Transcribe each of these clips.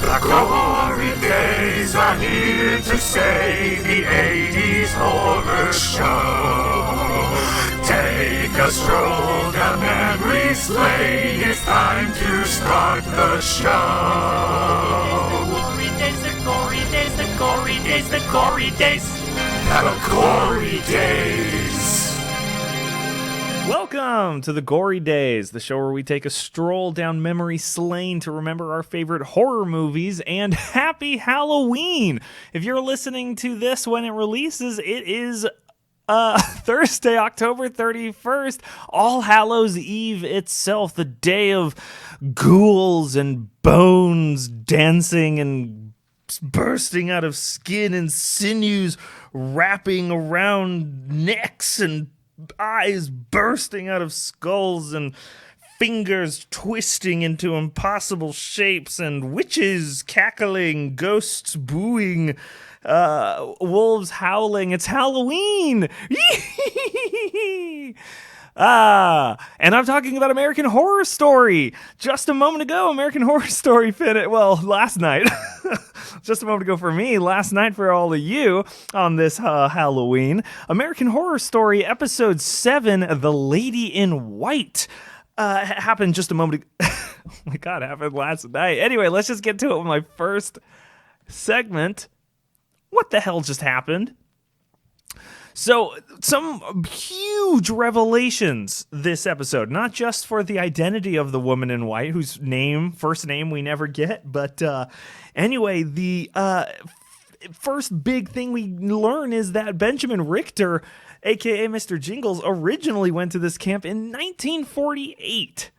The Gory Days are here to save the 80s horror show. Take a stroll down memory lane. It's time to start the show. The Gory Days, the Gory Days, the Gory Days, the Gory Days. Welcome to the Gory Days, the show where we take a stroll down memory lane to remember our favorite horror movies, and happy Halloween! If you're listening to this when it releases, it is Thursday, October 31st, All Hallows Eve itself, the day of ghouls and bones dancing and bursting out of skin and sinews wrapping around necks and eyes bursting out of skulls and fingers twisting into impossible shapes and witches cackling, ghosts booing, wolves howling. It's Halloween! And I'm talking about American Horror Story. Just a moment ago, American Horror Story last night. Just a moment ago for me, last night for all of you on this Halloween. American Horror Story episode 7, The Lady in White, happened just a moment ago. Oh my God, happened last night. Anyway, let's just get to it with my first segment. What the hell just happened? So, some huge revelations this episode, not just for the identity of the woman in white, whose first name we never get, but anyway, the first big thing we learn is that Benjamin Richter, aka Mr. Jingles, originally went to this camp in 1948.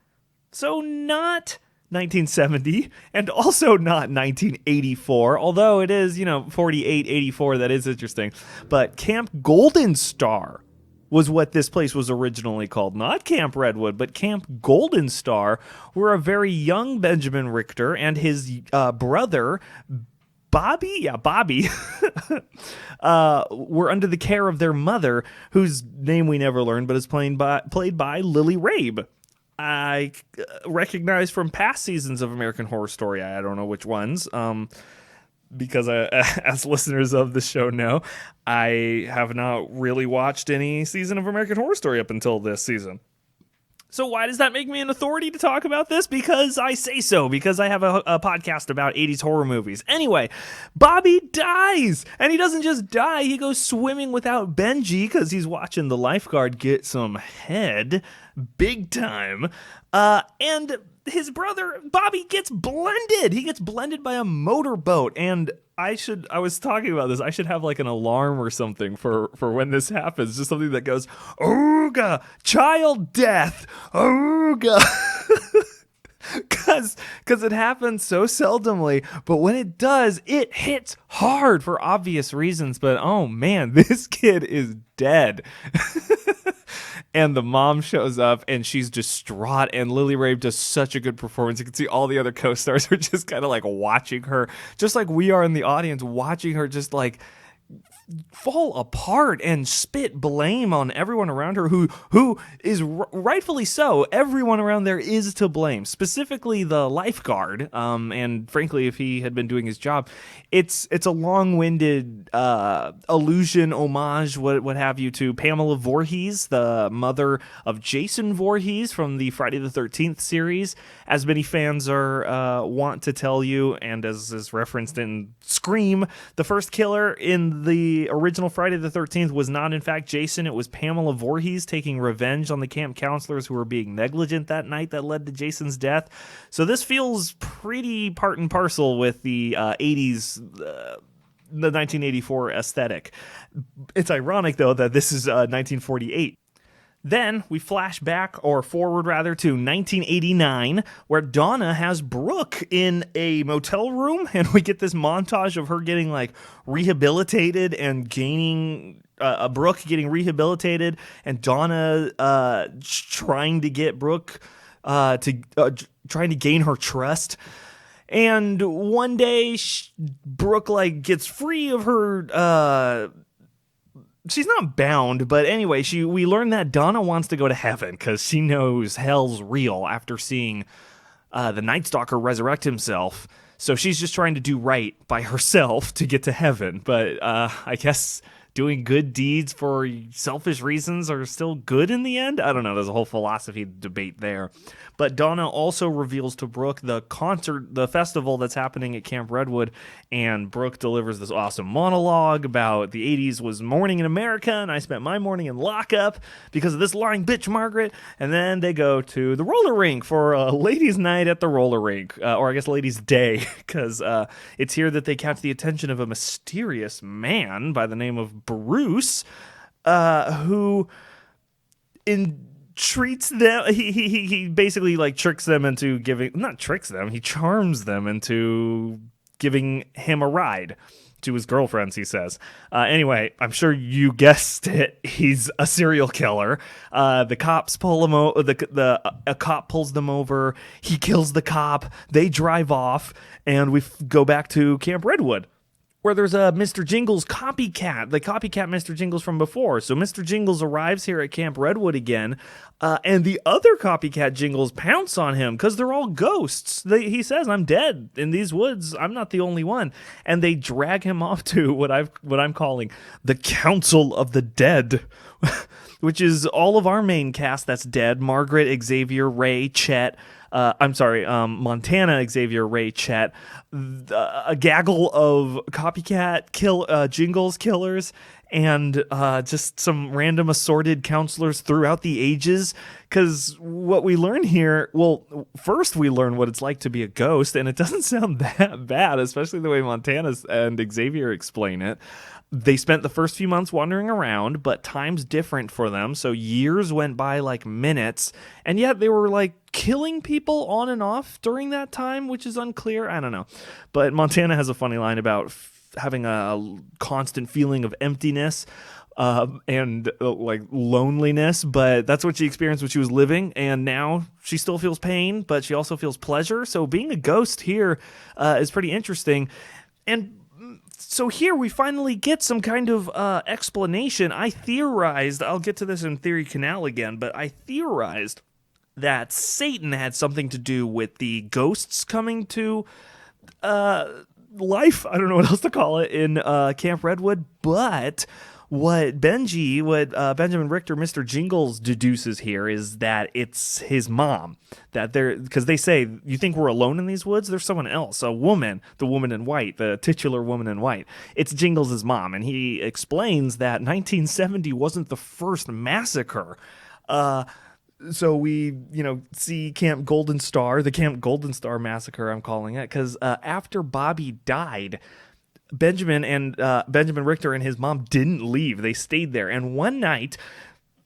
So not 1970, and also not 1984, although it is, 48, 84, that is interesting. But Camp Golden Star was what this place was originally called. Not Camp Redwood, but Camp Golden Star, where a very young Benjamin Richter and his brother, Bobby, were under the care of their mother, whose name we never learned, but is played by Lily Rabe. I recognize from past seasons of American Horror Story. I don't know which ones, because as listeners of the show know, I have not really watched any season of American Horror Story up until this season. So why does that make me an authority to talk about this? Because I say so, because I have a podcast about 80s horror movies. Anyway, Bobby dies, and he doesn't just die, he goes swimming without Benji, because he's watching the lifeguard get some head, big time, and his brother, Bobby, gets blended. He gets blended by a motorboat, and I was talking about this, I should have like an alarm or something for when this happens, just something that goes, ooga, child death, ooga. Because it happens so seldomly, but when it does, it hits hard for obvious reasons, but oh man, this kid is dead. And the mom shows up, and she's distraught, and Lily Rabe does such a good performance. You can see all the other co-stars are just kind of like watching her, just like we are in the audience, watching her just like fall apart and spit blame on everyone around her who is rightfully so. Everyone around there is to blame, specifically the lifeguard, and frankly, if he had been doing his job, it's a long-winded allusion, homage, what have you, to Pamela Voorhees, the mother of Jason Voorhees from the Friday the 13th series, as many fans are want to tell you, and as is referenced in Scream, the first killer in the original Friday the 13th was not in fact Jason. It was Pamela Voorhees taking revenge on the camp counselors who were being negligent that night that led to Jason's death. So this feels pretty part and parcel with the 80s, the 1984 aesthetic. It's ironic though that this is 1948. Then we flash back, or forward rather, to 1989, where Donna has Brooke in a motel room, and we get this montage of her getting like rehabilitated and gaining Brooke getting rehabilitated, and Donna trying to get Brooke trying to gain her trust. And one day, Brooke like gets free of her. She's not bound, but anyway, we learn that Donna wants to go to heaven because she knows hell's real after seeing the Night Stalker resurrect himself. So she's just trying to do right by herself to get to heaven. But I guess doing good deeds for selfish reasons are still good in the end? I don't know. There's a whole philosophy debate there. But Donna also reveals to Brooke the festival that's happening at Camp Redwood, and Brooke delivers this awesome monologue about the 80s was morning in America, and I spent my morning in lockup because of this lying bitch Margaret. And then they go to the roller rink for a ladies' night at the roller rink, or I guess ladies' day, because it's here that they catch the attention of a mysterious man by the name of Bruce, who treats them, he basically like tricks them into giving, not tricks them, he charms them into giving him a ride to his girlfriends, he says. Anyway, I'm sure you guessed it, he's a serial killer. The cops pull him over, a cop pulls them over, he kills the cop, they drive off, and we go back to Camp Redwood, where there's a Mr. Jingles copycat, the copycat Mr. Jingles from before. So Mr. Jingles arrives here at Camp Redwood again, and the other copycat Jingles pounce on him because they're all ghosts. He says, "I'm dead in these woods. I'm not the only one." And they drag him off to what I'm calling the Council of the Dead, which is all of our main cast that's dead: Margaret, Xavier, Ray, Chet. Montana, Xavier, Ray, Chet, a gaggle of copycat Jingles killers, and just some random assorted counselors throughout the ages. Because what we learn here, well, first we learn what it's like to be a ghost, and it doesn't sound that bad, especially the way Montana and Xavier explain it. They spent the first few months wandering around, but time's different for them, so years went by like minutes, and yet they were like killing people on and off during that time, which is unclear. I don't know. But Montana has a funny line about having a constant feeling of emptiness and like loneliness, but that's what she experienced when she was living, and now she still feels pain, but she also feels pleasure. So being a ghost here is pretty interesting. And so here we finally get some kind of explanation. I theorized, I'll get to this in Theory Canal again, but I theorized that Satan had something to do with the ghosts coming to life. I don't know what else to call it in Camp Redwood, but what Benjamin Richter, Mr. Jingles, deduces here is that it's his mom. Because they say, you think we're alone in these woods? There's someone else, a woman, the woman in white, the titular woman in white. It's Jingles' mom, and he explains that 1970 wasn't the first massacre. So we, see Camp Golden Star, the Camp Golden Star massacre, I'm calling it, because after Bobby died, Benjamin Richter and his mom didn't leave. They stayed there. And one night,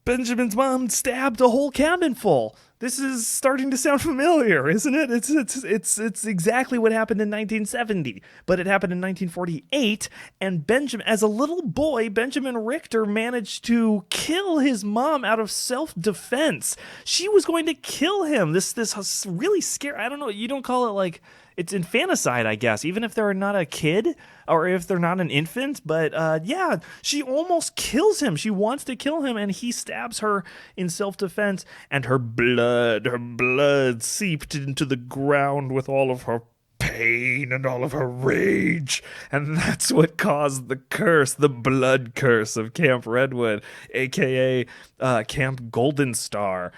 Benjamin's mom stabbed a whole cabin full. This is starting to sound familiar, isn't it? It's exactly what happened in 1970, but it happened in 1948. And as a little boy, Benjamin Richter managed to kill his mom out of self-defense. She was going to kill him. This really scary. I don't know. You don't call it like. It's infanticide, I guess, even if they're not a kid or if they're not an infant. But yeah, she almost kills him. She wants to kill him, and he stabs her in self-defense, and her blood seeped into the ground with all of her pain and all of her rage. And that's what caused the curse, the blood curse of Camp Redwood, a.k.a. Camp Golden Star.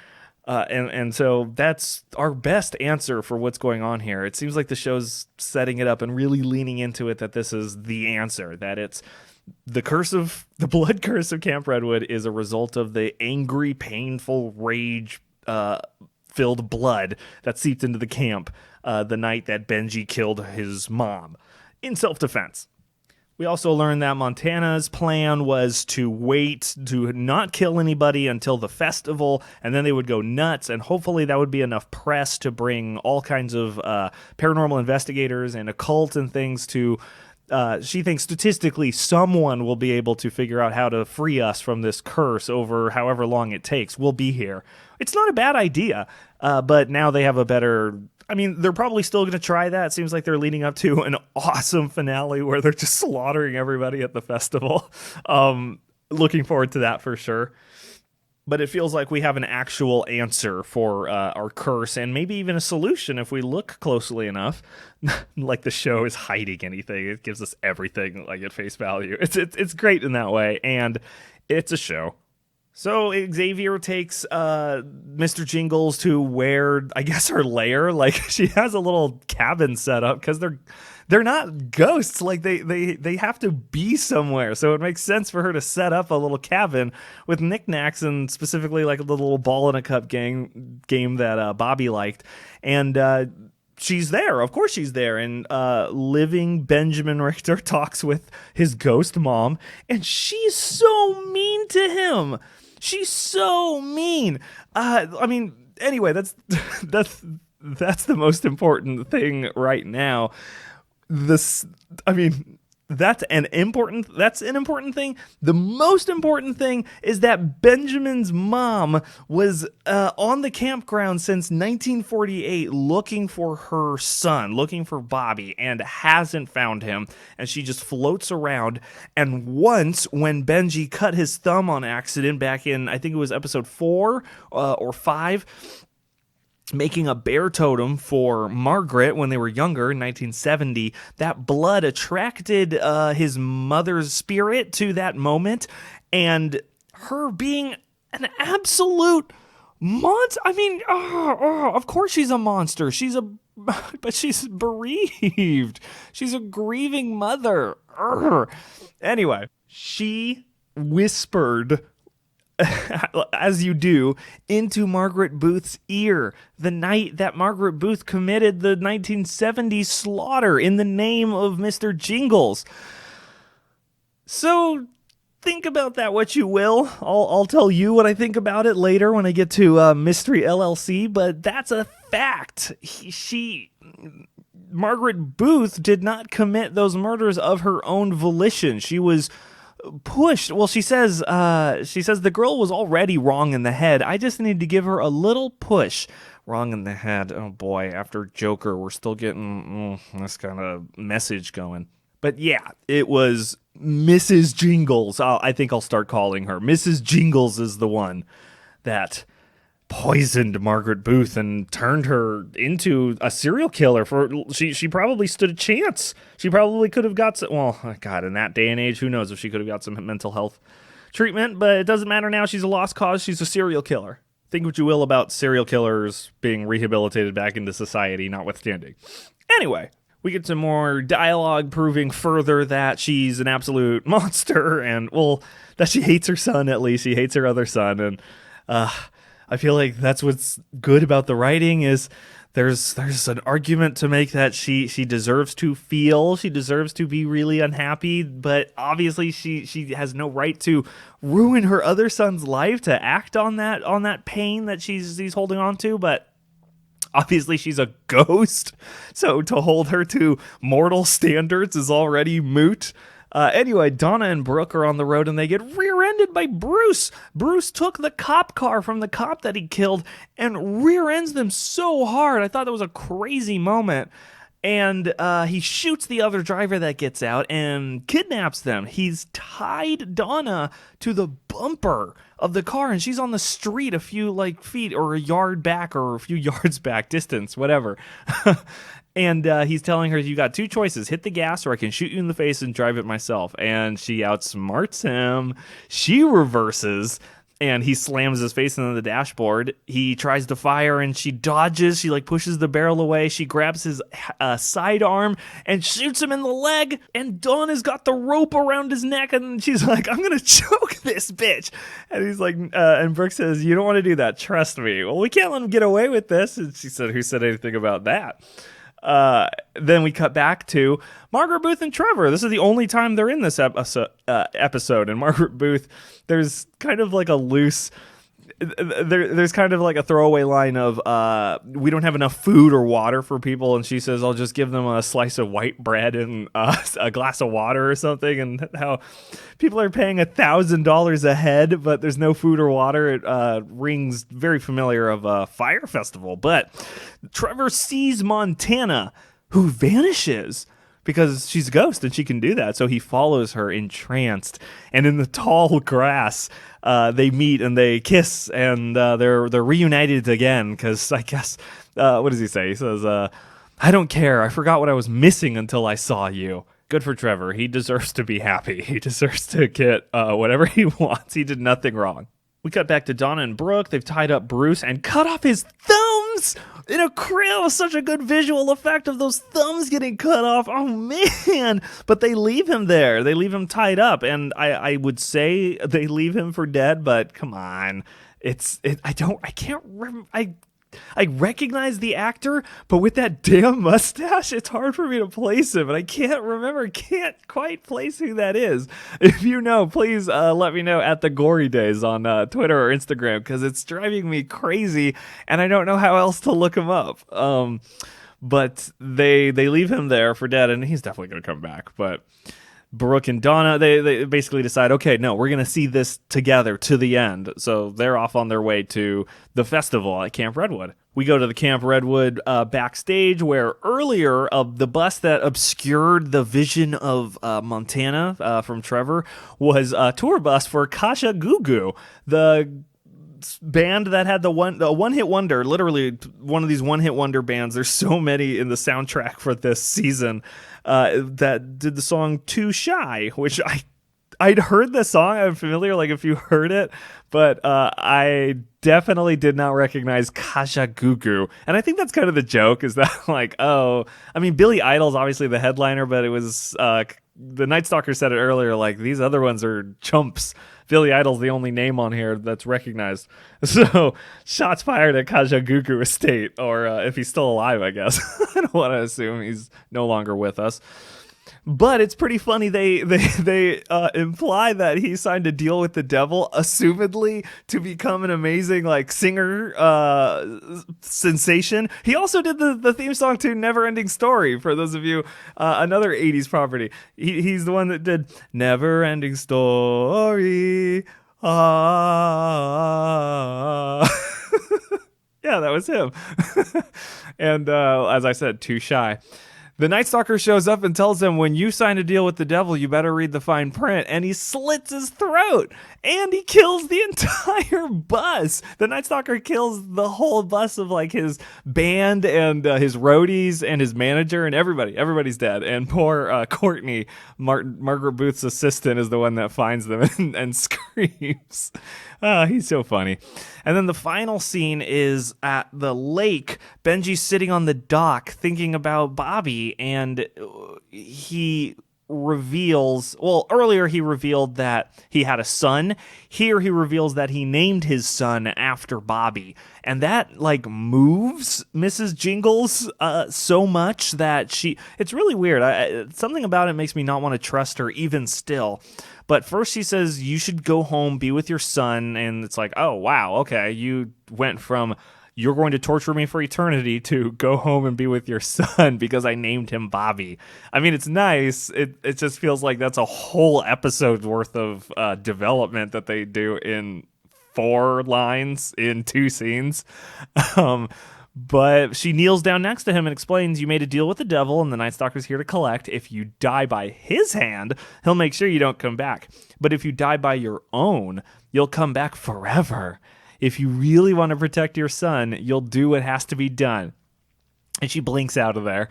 And so that's our best answer for what's going on here. It seems like the show's setting it up and really leaning into it that this is the answer, that it's the blood curse of Camp Redwood is a result of the angry, painful, rage filled blood that seeped into the camp the night that Benji killed his mom in self-defense. We also learned that Montana's plan was to wait to not kill anybody until the festival, and then they would go nuts, and hopefully that would be enough press to bring all kinds of paranormal investigators and occult and things to... she thinks statistically someone will be able to figure out how to free us from this curse over however long it takes. We'll be here. It's not a bad idea, but now they have a better... I mean, they're probably still going to try that. It seems like they're leading up to an awesome finale where they're just slaughtering everybody at the festival. Looking forward to that for sure. but it feels like we have an actual answer for our curse, and maybe even a solution if we look closely enough. Like the show is hiding anything; it gives us everything like at face value. It's great in that way, and it's a show. So Xavier takes Mr. Jingles to where, I guess, her lair. Like, she has a little cabin set up because they're not ghosts. Like, they have to be somewhere. So it makes sense for her to set up a little cabin with knickknacks, and specifically like the little ball in a cup game that Bobby liked. And she's there. Of course she's there. And living Benjamin Richter talks with his ghost mom, and she's so mean to him. She's so mean. I mean, anyway, that's the most important thing right now. That's an important thing. The most important thing is that Benjamin's mom was on the campground since 1948 looking for her son, looking for Bobby, and hasn't found him. And she just floats around. And once, when Benji cut his thumb on accident back in, I think it was episode 4 or 5, making a bear totem for Margaret when they were younger in 1970, that blood attracted his mother's spirit to that moment, and her being an absolute monster. I mean, of course she's a monster. But she's bereaved. She's a grieving mother. Anyway, she whispered, as you do, into Margaret Booth's ear the night that Margaret Booth committed the 1970 slaughter in the name of Mr. Jingles. So think about that what you will. I'll tell you what I think about it later when I get to Mystery LLC, but that's a fact. Margaret Booth did not commit those murders of her own volition. She was pushed. Well, she says the girl was already wrong in the head. I just need to give her a little push. Wrong in the head. Oh boy, after Joker, we're still getting this kind of message going. But yeah, it was Mrs. Jingles. I think I'll start calling her. Mrs. Jingles is the one that poisoned Margaret Booth and turned her into a serial killer. She probably stood a chance. She probably could have got some, well, God, in that day and age, who knows if she could have got some mental health treatment, but it doesn't matter now. She's a lost cause. She's a serial killer. Think what you will about serial killers being rehabilitated back into society, notwithstanding. Anyway, we get some more dialogue proving further that she's an absolute monster, and, well, that she hates her son, at least. She hates her other son, and I feel like that's what's good about the writing is there's an argument to make that she deserves to feel, she deserves to be really unhappy, but obviously she has no right to ruin her other son's life, to act on that pain that she's holding on to, but obviously she's a ghost, so to hold her to mortal standards is already moot. Anyway, Donna and Brooke are on the road and they get rear-ended by Bruce. Bruce took the cop car from the cop that he killed and rear-ends them so hard. I thought that was a crazy moment. And he shoots the other driver that gets out and kidnaps them. He's tied Donna to the bumper of the car, and she's on the street a few feet or a yard back or a few yards back, distance, whatever. And he's telling her, you got two choices, hit the gas or I can shoot you in the face and drive it myself. And she outsmarts him. She reverses and he slams his face into the dashboard. He tries to fire and she dodges. She pushes the barrel away. She grabs his sidearm and shoots him in the leg. And Donna's got the rope around his neck and she's like, I'm going to choke this bitch. And he's like, and Brooke says, you don't want to do that. Trust me. Well, we can't let him get away with this. And she said, who said anything about that? Then we cut back to Margaret Booth and Trevor. This is the only time they're in this episode. And Margaret Booth, there's kind of like a loose... There's kind of like a throwaway line of, we don't have enough food or water for people. And she says, I'll just give them a slice of white bread and a glass of water or something. And how people are paying $1,000 a head, but there's no food or water. It rings very familiar of a fire festival. But Trevor sees Montana, who vanishes. because she's a ghost and she can do that. So he follows her entranced, and in the tall grass, they meet and they kiss, and they're reunited again. Because I guess what does he say? He says, "I don't care. I forgot what I was missing until I saw you." Good for Trevor. He deserves to be happy. He deserves to get whatever he wants. He did nothing wrong. We cut back to Donna and Brooke. They've tied up Bruce and cut off his thumbs in a crib. Such a good visual effect of those thumbs getting cut off. Oh, man. But they leave him there. They leave him tied up. And I would say they leave him for dead, but come on. I recognize the actor, but with that damn mustache, it's hard for me to place him, and I can't quite place who that is. If you know, please let me know at the Gory Days on Twitter or Instagram, because it's driving me crazy, and I don't know how else to look him up. But they leave him there for dead, and he's definitely going to come back, but Brooke and Donna, they basically decide, okay, no, we're going to see this together to the end. So they're off on their way to the festival at Camp Redwood. We go to the Camp Redwood backstage, where earlier the bus that obscured the vision of Montana from Trevor was a tour bus for Kasha Gugu, the band that had the one-hit wonder, literally one of these one-hit wonder bands. There's so many in the soundtrack for this season that did the song Too Shy, which I'd heard the song. I'm familiar, like, if you heard it, but I definitely did not recognize Kasha Gugu. And I think that's kind of the joke, is that, like, oh, I mean, Billy Idol's obviously the headliner, but it was the Night Stalker said it earlier, like, these other ones are chumps. Billy Idol's the only name on here that's recognized. So, shots fired at Kasha Gugu Estate, or if he's still alive, I guess. I don't want to assume he's no longer with us. But it's pretty funny. They imply that he signed a deal with the devil, assumedly to become an amazing, like, singer sensation. He also did the theme song to Never Ending Story, for those of you, another 80s property. He's the one that did Never Ending Story. Ah. Yeah, that was him. And as I said, Too Shy. The Night Stalker shows up and tells him, when you sign a deal with the devil, you better read the fine print. And he slits his throat. And he kills the entire bus. The Night Stalker kills the whole bus of, like, his band and his roadies and his manager and everybody. Everybody's dead. And poor Courtney, Margaret Booth's assistant, is the one that finds them and screams. He's so funny. And then the final scene is at the lake. Benji's sitting on the dock thinking about Bobby, and he reveals, well, earlier he revealed that he had a son. Here he reveals that he named his son after Bobby. And that, like, moves Mrs. Jingles so much that it's really weird. Something about it makes me not want to trust her even still. But first she says, you should go home, be with your son. And it's like, oh, wow, okay. You went from, you're going to torture me for eternity, to go home and be with your son because I named him Bobby. I mean, it's nice. It just feels like that's a whole episode's worth of development that they do in 4 lines in 2 scenes. But she kneels down next to him and explains, you made a deal with the devil and the Night Stalker's here to collect. If you die by his hand, he'll make sure you don't come back. But if you die by your own, you'll come back forever. If you really want to protect your son, you'll do what has to be done. And she blinks out of there.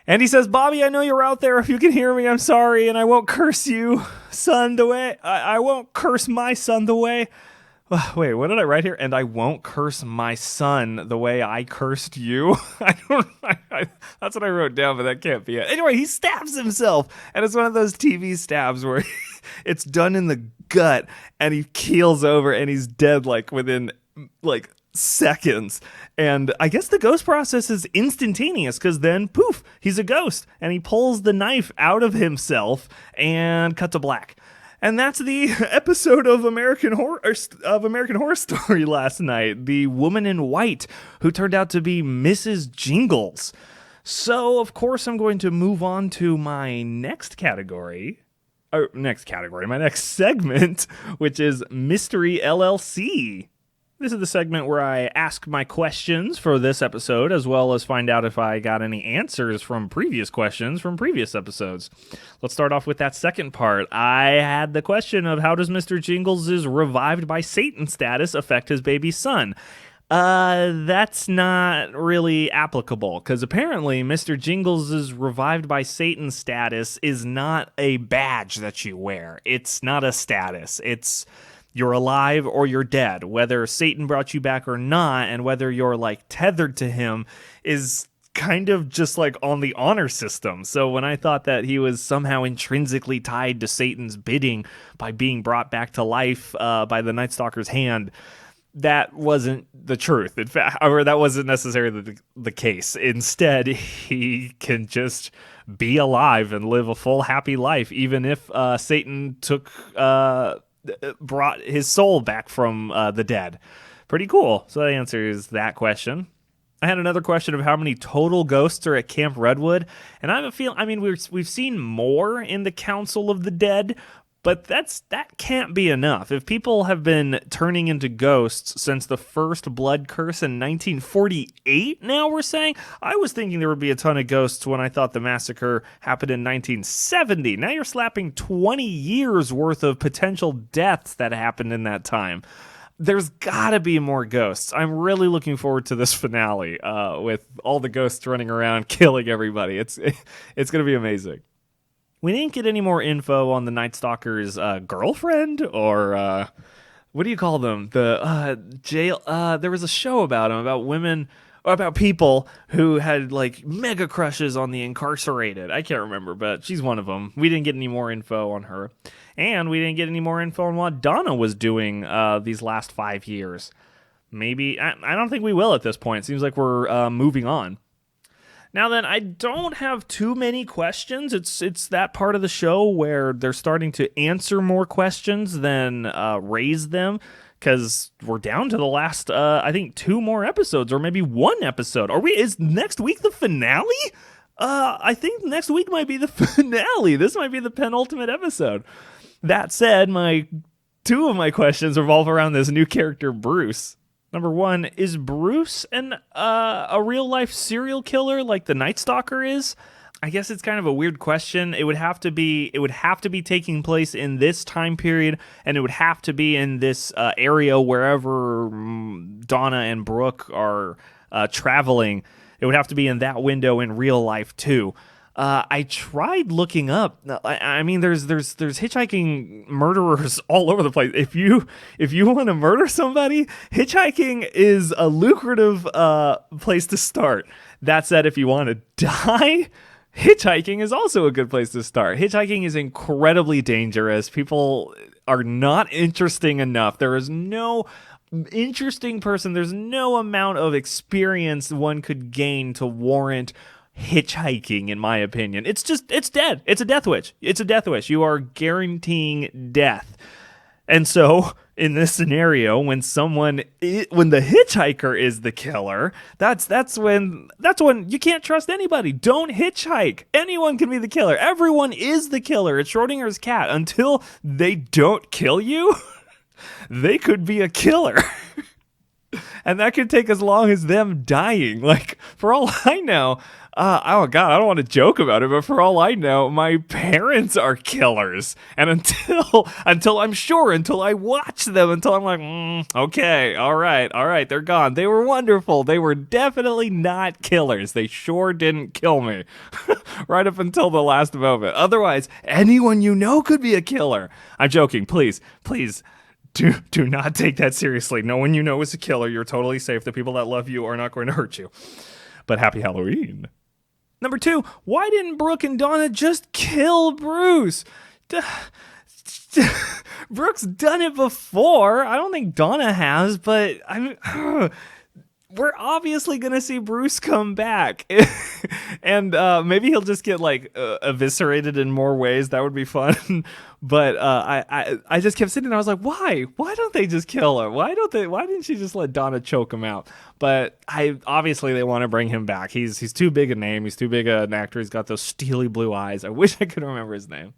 And he says, Bobby, I know you're out there. If you can hear me, I'm sorry. And I won't curse you, son, the way. I won't curse my son the way. Wait, what did I write here? And I won't curse my son the way I cursed you. That's what I wrote down, but that can't be it. Anyway, he stabs himself, and it's one of those TV stabs where it's done in the gut, and he keels over, and he's dead, like, within, like, seconds. And I guess the ghost process is instantaneous, because then, poof, he's a ghost, and he pulls the knife out of himself and cut to black. And that's the episode of American Horror Story last night. The woman in white who turned out to be Mrs. Jingles. So, of course, I'm going to move on to my next category. My next segment, which is Mystery LLC. This is the segment where I ask my questions for this episode, as well as find out if I got any answers from previous questions from previous episodes. Let's start off with that second part. I had the question of how does Mr. Jingles' revived by Satan status affect his baby son? That's not really applicable, because apparently Mr. Jingles' revived by Satan status is not a badge that you wear. It's not a status. It's you're alive or you're dead. Whether Satan brought you back or not, and whether you're like tethered to him is kind of just like on the honor system. So when I thought that he was somehow intrinsically tied to Satan's bidding by being brought back to life by the Night Stalker's hand, that wasn't the truth. In fact, or that wasn't necessarily the case. Instead, he can just be alive and live a full, happy life, even if Satan brought his soul back from the dead. Pretty cool. So that answers that question. I had another question of how many total ghosts are at Camp Redwood, and I have a feeling. I mean, we've seen more in the Council of the Dead, but that can't be enough. If people have been turning into ghosts since the first blood curse in 1948, now we're saying, I was thinking there would be a ton of ghosts when I thought the massacre happened in 1970. Now you're slapping 20 years worth of potential deaths that happened in that time. There's gotta be more ghosts. I'm really looking forward to this finale with all the ghosts running around killing everybody. It's gonna be amazing. We didn't get any more info on the Night Stalker's girlfriend, or what do you call them? The jail. There was a show about him, about women, or about people who had like mega crushes on the incarcerated. I can't remember, but she's one of them. We didn't get any more info on her, and we didn't get any more info on what Donna was doing these last 5 years. Maybe I don't think we will at this point. It seems like we're moving on. Now then, I don't have too many questions. It's that part of the show where they're starting to answer more questions than raise them, because we're down to the last, I think, 2 more episodes, or maybe 1 episode. Is next week the finale? I think next week might be the finale. This might be the penultimate episode. That said, 2 of my questions revolve around this new character, Bruce. Number 1, is Bruce a real-life serial killer like the Night Stalker is? I guess it's kind of a weird question. It would have to be taking place in this time period, and it would have to be in this area wherever Donna and Brooke are traveling. It would have to be in that window in real life too. I tried looking up. I mean, there's hitchhiking murderers all over the place. If you want to murder somebody, hitchhiking is a lucrative place to start. That said, if you want to die, hitchhiking is also a good place to start. Hitchhiking is incredibly dangerous. People are not interesting enough. There is no interesting person. There's no amount of experience one could gain to warrant hitchhiking, in my opinion. It's dead. It's a death wish. You are guaranteeing death. And so in this scenario, when the hitchhiker is the killer, that's when you can't trust anybody. Don't hitchhike. Anyone can be the killer. Everyone is the killer. It's Schrodinger's cat. Until they don't kill you, they could be a killer. And that could take as long as them dying. Like, for all I know, oh God, I don't want to joke about it, but for all I know, my parents are killers. And until I watch them, until I'm like, okay, all right, they're gone. They were wonderful. They were definitely not killers. They sure didn't kill me right up until the last moment. Otherwise, anyone you know could be a killer. I'm joking. Please. Do not take that seriously. No one you know is a killer. You're totally safe. The people that love you are not going to hurt you. But happy Halloween. Number 2, why didn't Brooke and Donna just kill Bruce? Brooke's done it before. I don't think Donna has, but we're obviously going to see Bruce come back. And maybe he'll just get like eviscerated in more ways. That would be fun. But I just kept sitting there. I was like, why don't they just kill her? Why didn't she just let Donna choke him out? But obviously they want to bring him back. He's too big a name. He's too big an actor. He's got those steely blue eyes. I wish I could remember his name.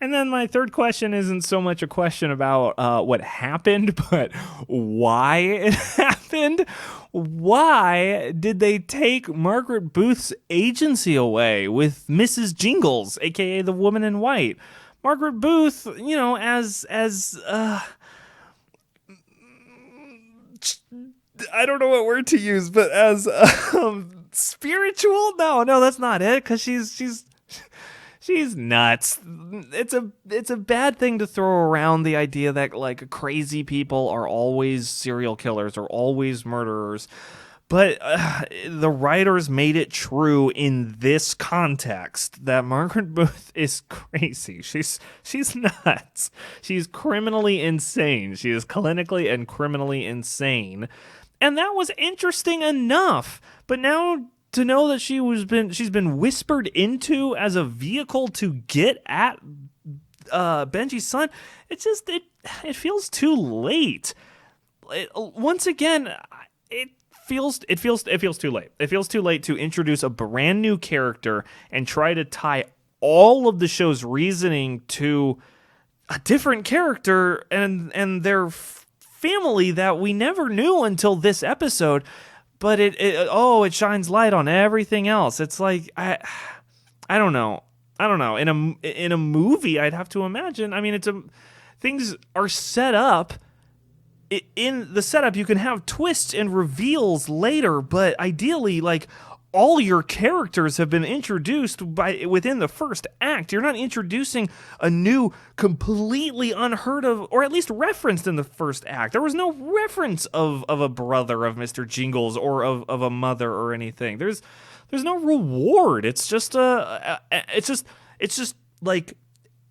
And then my third question isn't so much a question about what happened, but why it happened. Why did they take Margaret Booth's agency away with Mrs. Jingles, aka the woman in white? Margaret Booth, as I don't know what word to use, but as spiritual? No, that's not it. Because she's nuts. It's a bad thing to throw around, the idea that like crazy people are always serial killers or always murderers. But the writers made it true in this context that Margaret Booth is crazy. She's nuts. She's criminally insane. She is clinically and criminally insane. And that was interesting enough. But now to know that she's been whispered into as a vehicle to get at Benji's son, it feels too late. Once again, it feels too late. It feels too late to introduce a brand new character and try to tie all of the show's reasoning to a different character and their family that we never knew until this episode. But it shines light on everything else. It's like I don't know. In a movie, I'd have to imagine. I mean, things are set up. In the setup, you can have twists and reveals later, but ideally, like, all your characters have been introduced within the first act. You're not introducing a new, completely unheard of, or at least referenced in the first act. There was no reference of a brother of Mr. Jingles or of a mother or anything. There's no reward. It's just like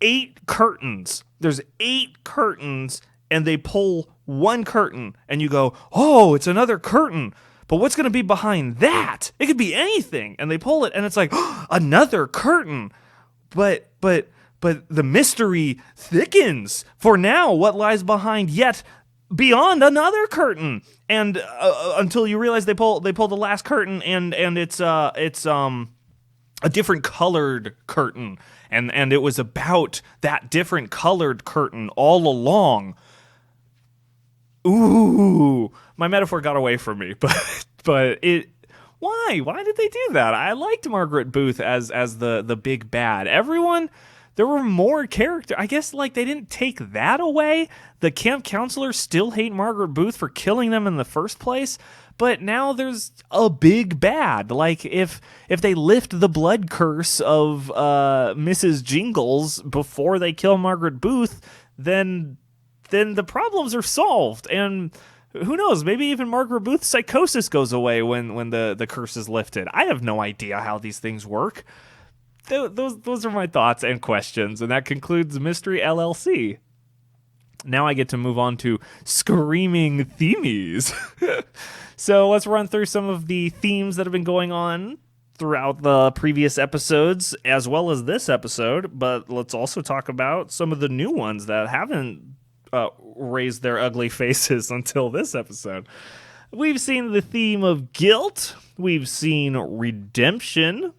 8 curtains. There's 8 curtains, and they pull one curtain, and you go, oh, it's another curtain. But what's going to be behind that? It could be anything. And they pull it, and it's like, oh, another curtain. But the mystery thickens. For now, what lies behind yet beyond another curtain? And until you realize they pull the last curtain, and it's a different colored curtain. And it was about that different colored curtain all along. Ooh, my metaphor got away from me, but why did they do that? I liked Margaret Booth as the big bad. There were more characters. I guess like they didn't take that away. The camp counselors still hate Margaret Booth for killing them in the first place, but now there's a big bad. Like if they lift the blood curse of Mrs. Jingles before they kill Margaret Booth, then the problems are solved. And who knows, maybe even Margaret Booth's psychosis goes away when the curse is lifted. I have no idea how these things work. Those are my thoughts and questions, and that concludes Mystery LLC. Now I get to move on to Screaming Themies. So let's run through some of the themes that have been going on throughout the previous episodes as well as this episode, but let's also talk about some of the new ones that haven't raised their ugly faces until this episode. We've seen the theme of guilt. We've seen redemption.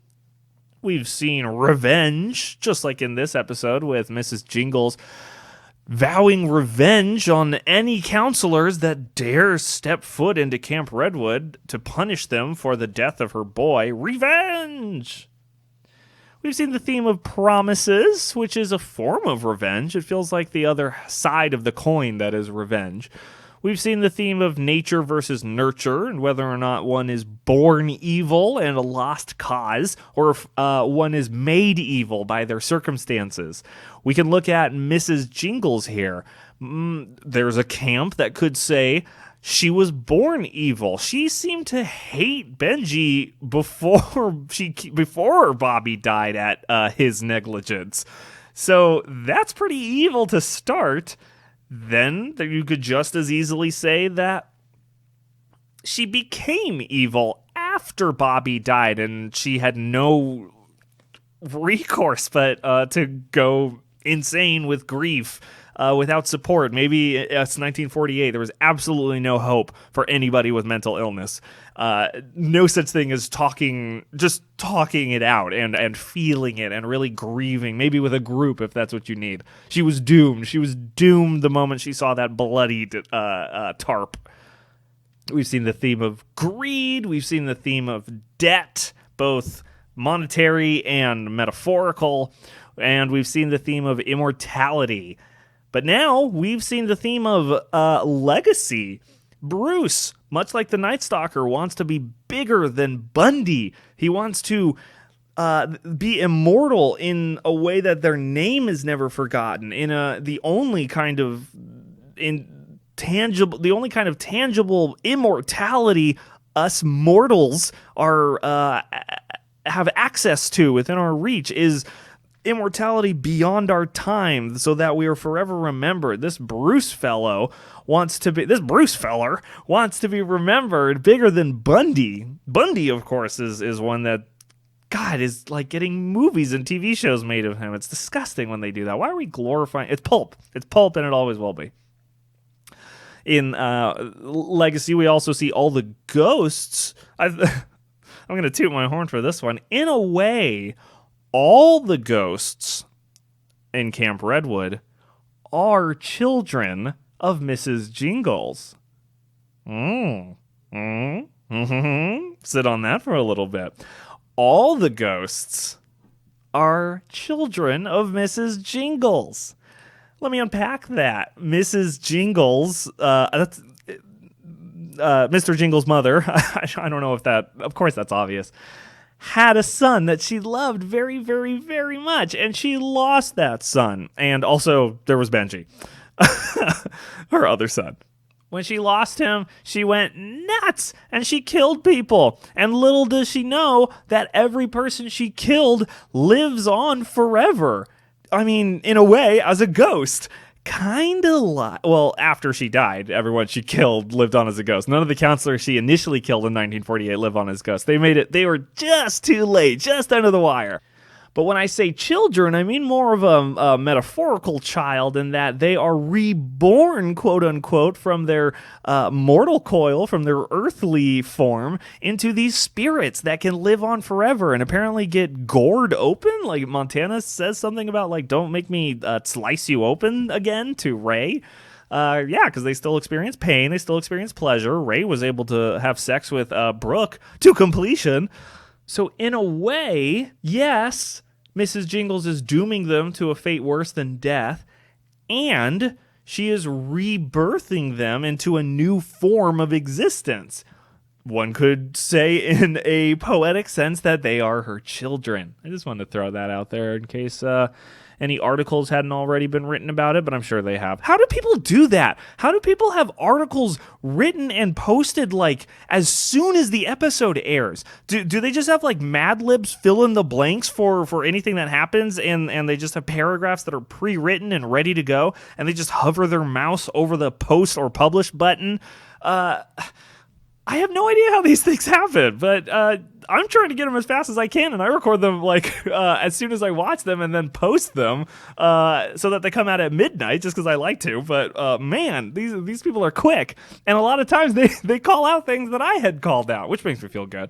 We've seen revenge, just like in this episode with Mrs. Jingles vowing revenge on any counselors that dare step foot into Camp Redwood to punish them for the death of her boy. Revenge! We've seen the theme of promises, which is a form of revenge. It feels like the other side of the coin that is revenge. We've seen the theme of nature versus nurture, and whether or not one is born evil and a lost cause, or if one is made evil by their circumstances. We can look at Mrs. Jingles here. There's a camp that could say she was born evil. She seemed to hate Benji before Bobby died at his negligence. So that's pretty evil to start. Then you could just as easily say that she became evil after Bobby died, and she had no recourse but to go insane with grief without support. Maybe it's 1948. There was absolutely no hope for anybody with mental illness. No such thing as just talking it out and feeling it and really grieving, maybe with a group if that's what you need. She was doomed. She was doomed the moment she saw that bloodied tarp. We've seen the theme of greed. We've seen the theme of debt, both monetary and metaphorical. And we've seen the theme of immortality. But now we've seen the theme of legacy. Bruce, much like the Night Stalker, wants to be bigger than Bundy. He wants to be immortal in a way that their name is never forgotten. In the only kind of tangible immortality us mortals are have access to within our reach is immortality beyond our time, so that we are forever remembered. This Bruce feller wants to be remembered bigger than Bundy. Bundy, of course, is one that, God, is like getting movies and TV shows made of him. It's disgusting when they do that. Why are we glorifying? It's pulp, and it always will be. In Legacy, we also see all the ghosts. I'm going to toot my horn for this one. In a way, all the ghosts in Camp Redwood are children of Mrs. Jingles. Sit on that for a little bit. All the ghosts are children of Mrs. Jingles. Let me unpack that. Mrs. Jingles, that's Mr. Jingles' mother. I don't know if that, of course that's obvious, had a son that she loved very, very, very much, and she lost that son. And also, there was Benji, her other son. When she lost him, she went nuts, and she killed people. And little does she know that every person she killed lives on forever. I mean, in a way, as a ghost. Kind of like, well, after she died, everyone she killed lived on as a ghost. None of the counselors she initially killed in 1948 live on as ghosts. They were just too late, just under the wire. But when I say children, I mean more of a metaphorical child, in that they are reborn, quote unquote, from their mortal coil, from their earthly form, into these spirits that can live on forever and apparently get gored open. Like Montana says something about, like, don't make me slice you open again to Ray. Yeah, because they still experience pain, they still experience pleasure. Ray was able to have sex with Brooke to completion. So in a way, yes, Mrs. Jingles is dooming them to a fate worse than death, and she is rebirthing them into a new form of existence. One could say in a poetic sense that they are her children. I just wanted to throw that out there in case any articles hadn't already been written about it, but I'm sure they have. How do people do that? How do people have articles written and posted, like, as soon as the episode airs? Do they just have, like, Mad Libs fill in the blanks for anything that happens, and they just have paragraphs that are pre-written and ready to go, and they just hover their mouse over the post or publish button? I have no idea how these things happen, but I'm trying to get them as fast as I can, and I record them as soon as I watch them and then post them so that they come out at midnight just because I like to. But man, these people are quick, and a lot of times they call out things that I had called out, which makes me feel good.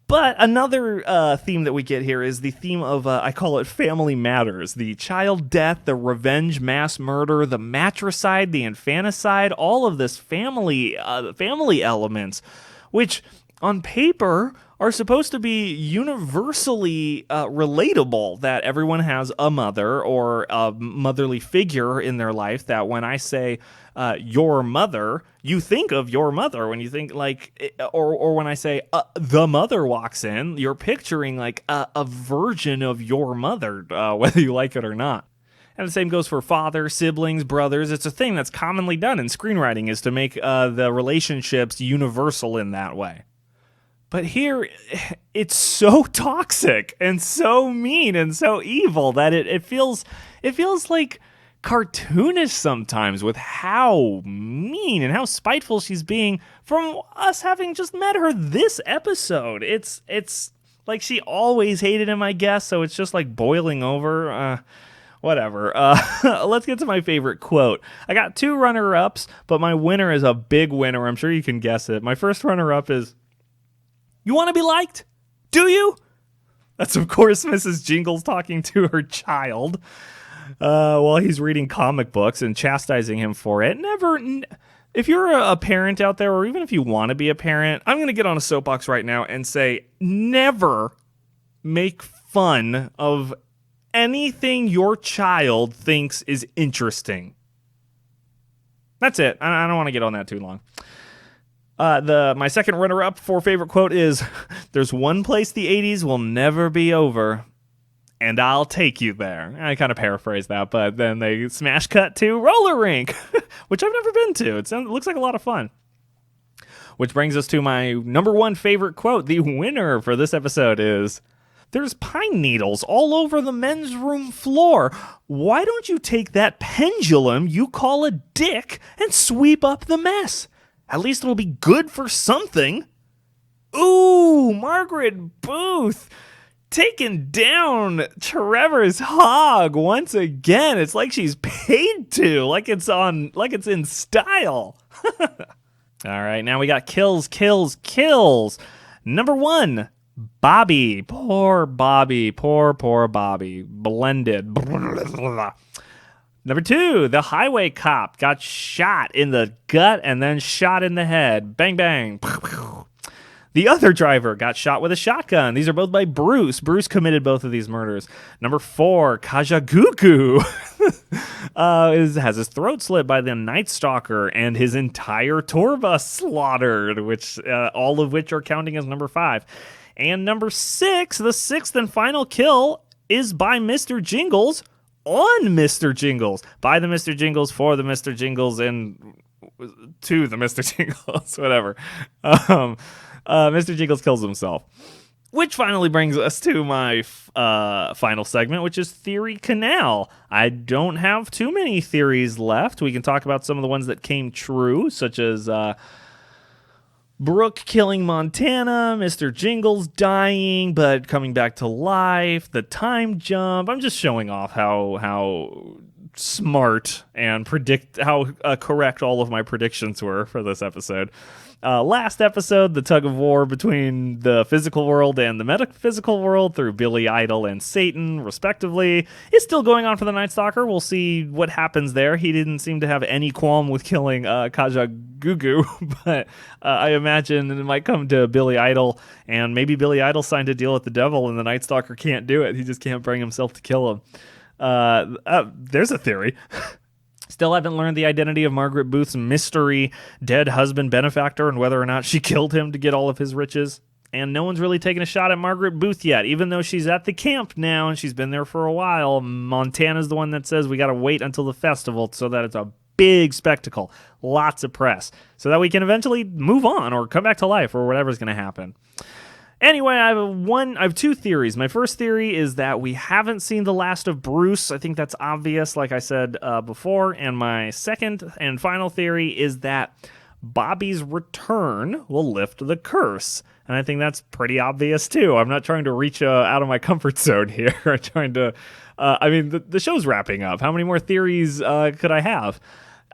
But another theme that we get here is the theme of, I call it family matters. The child death, the revenge mass murder, the matricide, the infanticide, all of this family elements, which on paper are supposed to be universally relatable, that everyone has a mother or a motherly figure in their life, that when I say your mother, you think of your mother. When you think or when I say the mother walks in, you're picturing like a version of your mother, whether you like it or not. And the same goes for father, siblings, brothers. It's a thing that's commonly done in screenwriting, is to make the relationships universal in that way. But here, it's so toxic and so mean and so evil that it feels like cartoonish sometimes with how mean and how spiteful she's being from us having just met her this episode. It's like she always hated him, I guess, so it's just like boiling over. Whatever. Let's get to my favorite quote. I got 2 runner-ups, but my winner is a big winner. I'm sure you can guess it. My first runner-up is, "You want to be liked? Do you?" That's, of course, Mrs. Jingles talking to her child while he's reading comic books and chastising him for it. If you're a parent out there, or even if you want to be a parent, I'm going to get on a soapbox right now and say, never make fun of anything your child thinks is interesting. That's it. I don't want to get on that too long. My second runner-up for favorite quote is, "There's one place the 80s will never be over, and I'll take you there." I kind of paraphrase that, but then they smash cut to roller rink, which I've never been to. It looks like a lot of fun. Which brings us to my number 1 favorite quote. The winner for this episode is, "There's pine needles all over the men's room floor. Why don't you take that pendulum you call a dick and sweep up the mess? At least it'll be good for something." Ooh, Margaret Booth taking down Trevor's hog once again. It's like she's paid to, like it's in style. All right, now we got kills. Number 1, Bobby. Poor Bobby. Poor Bobby. Blended. Number 2, the highway cop got shot in the gut and then shot in the head. Bang, bang. The other driver got shot with a shotgun. These are both by Bruce. Bruce committed both of these murders. Number 4, Kajagoogoo has his throat slit by the Night Stalker and his entire tour bus slaughtered, which all of which are counting as number 5. And number 6, the 6th and final kill is by Mr. Jingles on Mr. Jingles. By the Mr. Jingles, for the Mr. Jingles, and to the Mr. Jingles, whatever. Mr. Jingles kills himself. Which finally brings us to my final segment, which is Theory Canal. I don't have too many theories left. We can talk about some of the ones that came true, such as Brooke killing Montana, Mr. Jingles dying but coming back to life, the time jump. I'm just showing off how smart and how correct all of my predictions were for this episode. Last episode, the tug of war between the physical world and the metaphysical world through Billy Idol and Satan, respectively, is still going on for the Night Stalker. We'll see what happens there. He didn't seem to have any qualm with killing Kajagoogoo, but I imagine it might come to Billy Idol, and maybe Billy Idol signed a deal with the devil and the Night Stalker can't do it. He just can't bring himself to kill him. There's a theory. Still haven't learned the identity of Margaret Booth's mystery dead husband benefactor and whether or not she killed him to get all of his riches. And no one's really taken a shot at Margaret Booth yet, even though she's at the camp now and she's been there for a while. Montana's the one that says we got to wait until the festival so that it's a big spectacle, lots of press, so that we can eventually move on or come back to life or whatever's going to happen. Anyway, I have 2 theories. My first theory is that we haven't seen the last of Bruce. I think that's obvious, like I said before. And my second and final theory is that Bobby's return will lift the curse. And I think that's pretty obvious, too. I'm not trying to reach out of my comfort zone here. I'm trying to... the show's wrapping up. How many more theories could I have?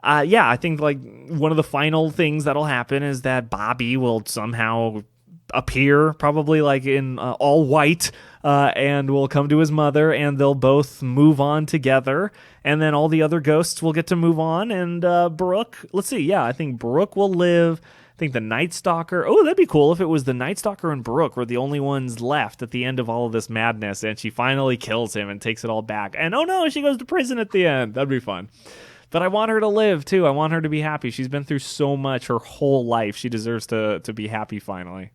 I think one of the final things that'll happen is that Bobby will somehow appear, probably in all white, and will come to his mother, and they'll both move on together, and then all the other ghosts will get to move on, and Brooke, I think Brooke will live. I think the Night Stalker, that'd be cool if it was the Night Stalker and Brooke were the only ones left at the end of all of this madness, and she finally kills him and takes it all back, and she goes to prison at the end. That'd be fun. But I want her to live, too. I want her to be happy. She's been through so much her whole life. She deserves to be happy finally.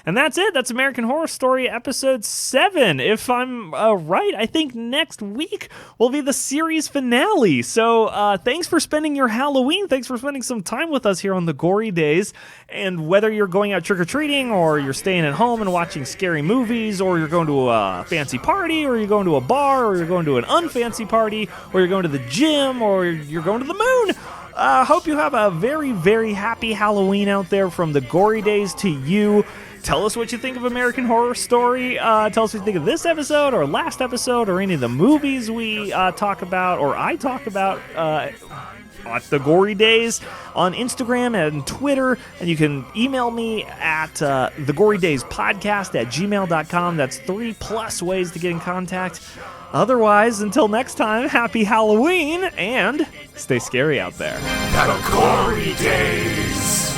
And that's it. That's American Horror Story episode 7. If I'm right, I think next week will be the series finale. So thanks for spending your Halloween. Thanks for spending some time with us here on the Gory Days. And whether you're going out trick-or-treating or you're staying at home and watching scary movies, or you're going to a fancy party, or you're going to a bar, or you're going to an unfancy party, or you're going to the gym, or you're going to the moon, hope you have a very, very happy Halloween out there from the Gory Days to you. Tell us what you think of American Horror Story. Tell us what you think of this episode or last episode or any of the movies we talk about or I talk about at the Gory Days on Instagram and Twitter. And you can email me at thegorydayspodcast@gmail.com. That's 3+ ways to get in contact. Otherwise, until next time, happy Halloween and stay scary out there. The Gory Days.